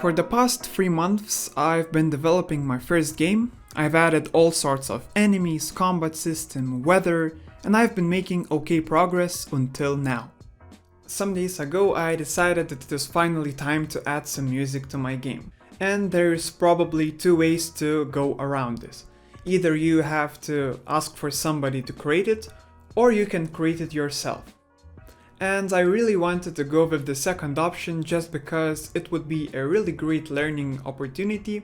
For the past 3 months, I've been developing my first game. I've added all sorts of enemies, combat system, weather, and I've been making okay progress until now. Some days ago, I decided that it is finally time to add some music to my game. And there's probably 2 ways to go around this. Either you have to ask for somebody to create it, or you can create it yourself. And I really wanted to go with the second option just because it would be a really great learning opportunity,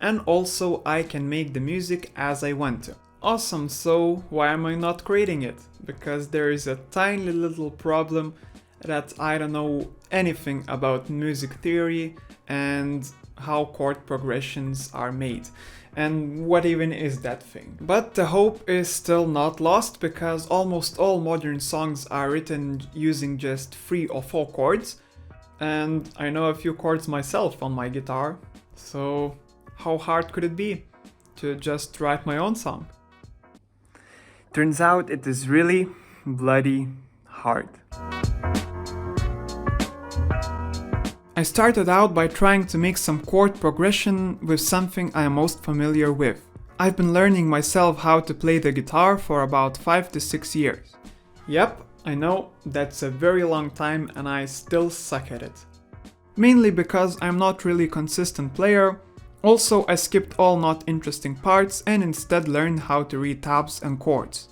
and also I can make the music as I want to. Awesome, so why am I not creating it? Because there is a tiny little problem that I don't know anything about music theory and how chord progressions are made. And what even is that thing? But the hope is still not lost because almost all modern songs are written using just 3 or 4 chords, and I know a few chords myself on my guitar, so how hard could it be to just write my own song? Turns out it is really bloody hard. I started out by trying to make some chord progression with something I am most familiar with. I've been learning myself how to play the guitar for about 5 to 6 years. Yep, I know, that's a very long time and I still suck at it. Mainly because I'm not really a consistent player. Also, I skipped all not interesting parts and instead learned how to read tabs and chords.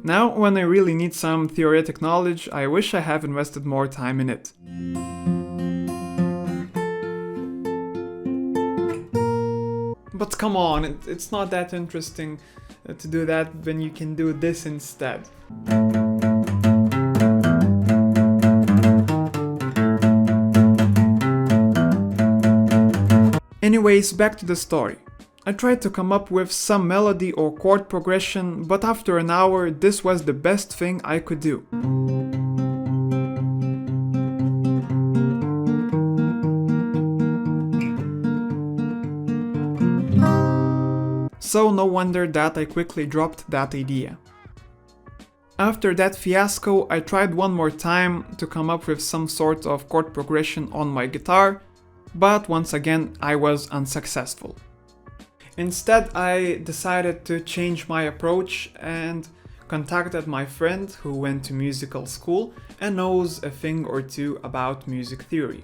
Now, when I really need some theoretic knowledge, I wish I have invested more time in it. But come on, it's not that interesting to do that when you can do this instead. Anyways, back to the story. I tried to come up with some melody or chord progression, but after an hour this was the best thing I could do. So no wonder that I quickly dropped that idea. After that fiasco, I tried one more time to come up with some sort of chord progression on my guitar, but once again I was unsuccessful. Instead, I decided to change my approach and contacted my friend who went to musical school and knows a thing or two about music theory.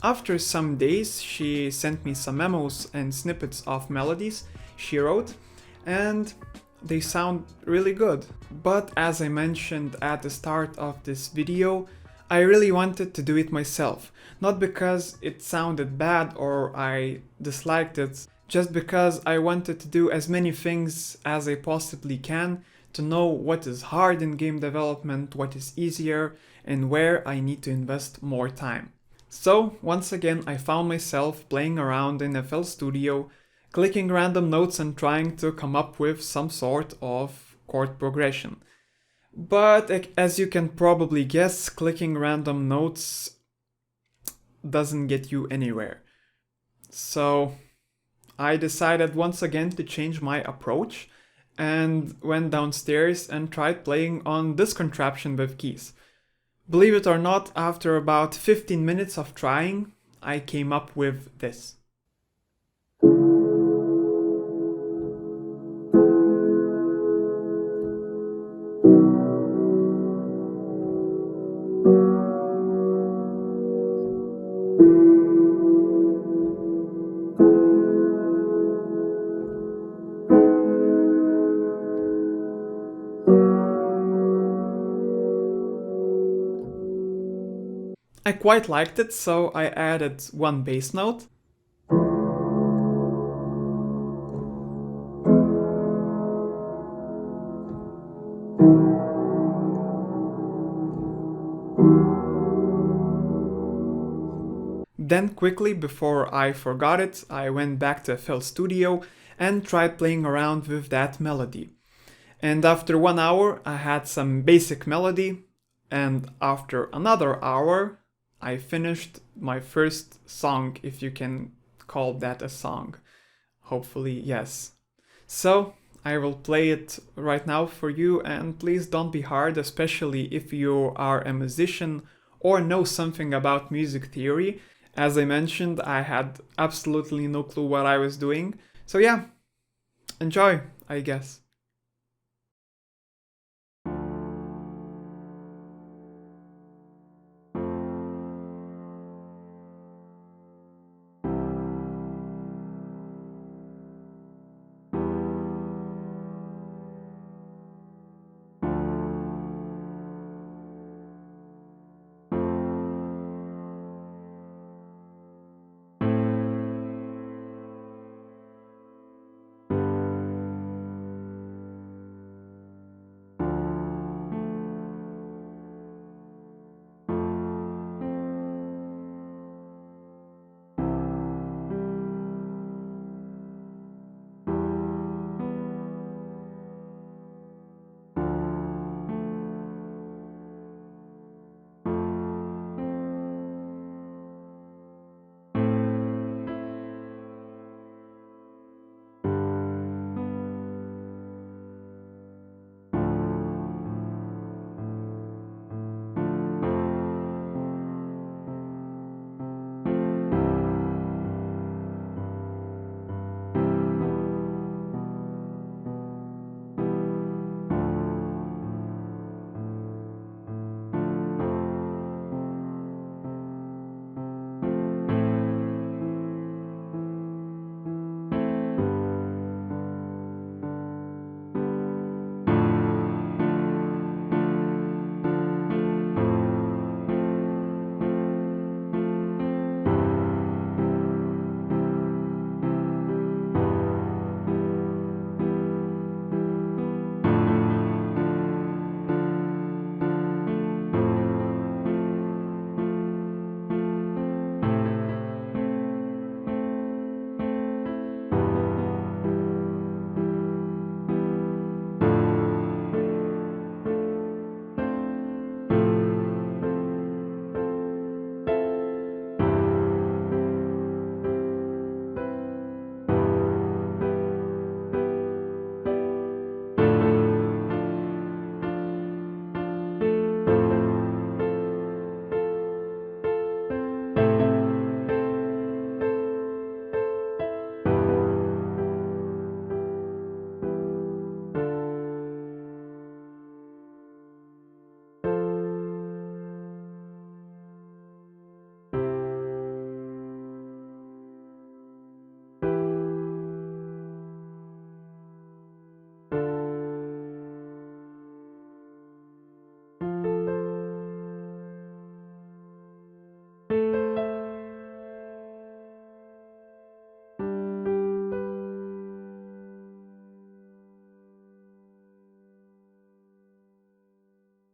After some days, she sent me some memos and snippets of melodies she wrote, and they sound really good. But as I mentioned at the start of this video, I really wanted to do it myself, not because it sounded bad or I disliked it, just because I wanted to do as many things as I possibly can to know what is hard in game development, what is easier, and where I need to invest more time. So, once again, I found myself playing around in FL Studio, clicking random notes and trying to come up with some sort of chord progression. But as you can probably guess, clicking random notes doesn't get you anywhere. So I decided once again to change my approach and went downstairs and tried playing on this contraption with keys. Believe it or not, after about 15 minutes of trying, I came up with this. I quite liked it, so I added one bass note. Then quickly, before I forgot it, I went back to FL Studio and tried playing around with that melody. And after 1 hour I had some basic melody, and after another hour I finished my first song, if you can call that a song. Hopefully, yes. So I will play it right now for you, and please don't be hard, especially if you are a musician or know something about music theory. As I mentioned, I had absolutely no clue what I was doing. So yeah, enjoy, I guess.